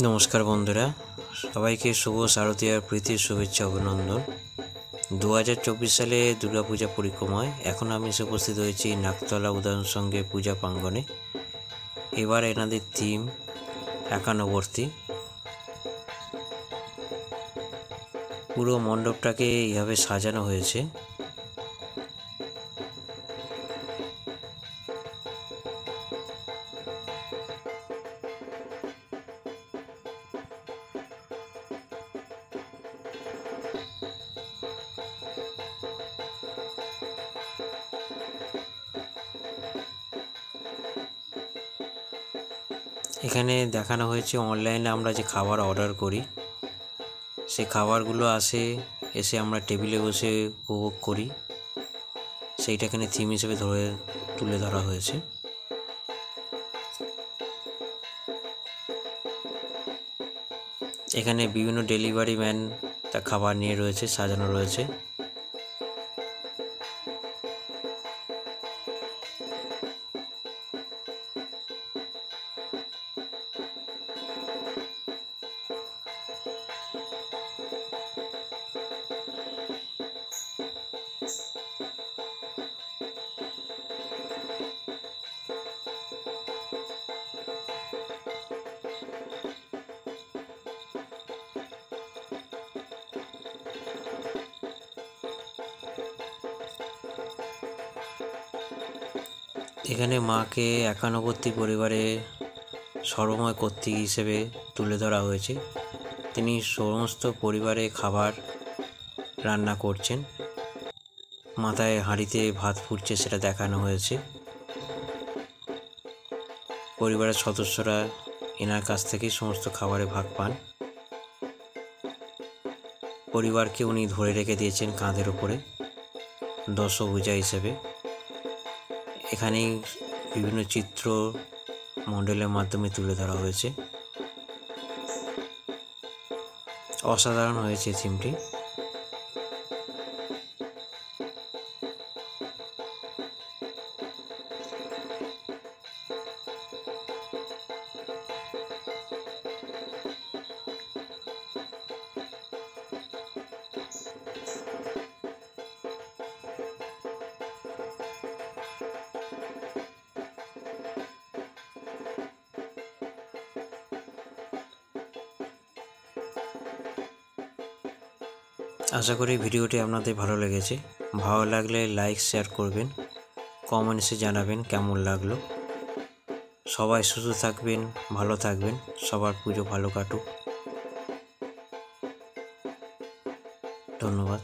নমস্কার বন্ধুরা, সবাইকে শুভ শারদীয়ার প্রীতির শুভেচ্ছা অভিনন্দন। 2024 সালে দুর্গাপূজা পরিক্রমায় এখন আমি এসে উপস্থিত হয়েছি নাকতলা উদয়ন সঙ্গে পূজা প্রাঙ্গণে। এবার এনাদের থিম একান্নবর্তী। পুরো মণ্ডপটাকে এইভাবে সাজানো হয়েছে। এখানে দেখানো হয়েছে অনলাইনে আমরা যে খাবার অর্ডার করি সেই খাবারগুলো এসে আমরা টেবিলে বসে উপভোগ করি, সেইটা এখানে থিম হিসেবে তুলে ধরা হয়েছে। এখানে বিভিন্ন ডেলিভারি ম্যান তা খাবার নিয়ে রয়েছে, সাজানো রয়েছে। এখানে মাকে একান্নবর্তী পরিবারে সর্বময় কর্ত্রী হিসেবে তুলে ধরা হয়েছে। তিনি সমস্ত পরিবারে খাবার রান্না করছেন, মাথায় হাঁড়িতে ভাত ফুটছে সেটা দেখানো হয়েছে। পরিবারের সদস্যরা এনার কাছ থেকেই সমস্ত খাবারে ভাগ পান। পরিবারকে উনি ধরে রেখে দিয়েছেন কাঁধের ওপরে দশভুজা হিসেবে। এখানে বিভিন্ন চিত্র মণ্ডলের মাধ্যমে তুলে ধরা হয়েছে। অসাধারণ হয়েছে থিমটি। আশা করি ভিডিওটি আপনাদের ভালো লেগেছে। ভালো লাগলে লাইক শেয়ার করবেন, কমেন্টসে জানাবেন কেমন লাগলো। সবাই সুস্থ থাকবেন, ভালো থাকবেন, সবার পুজো ভালো কাটুক। ধন্যবাদ।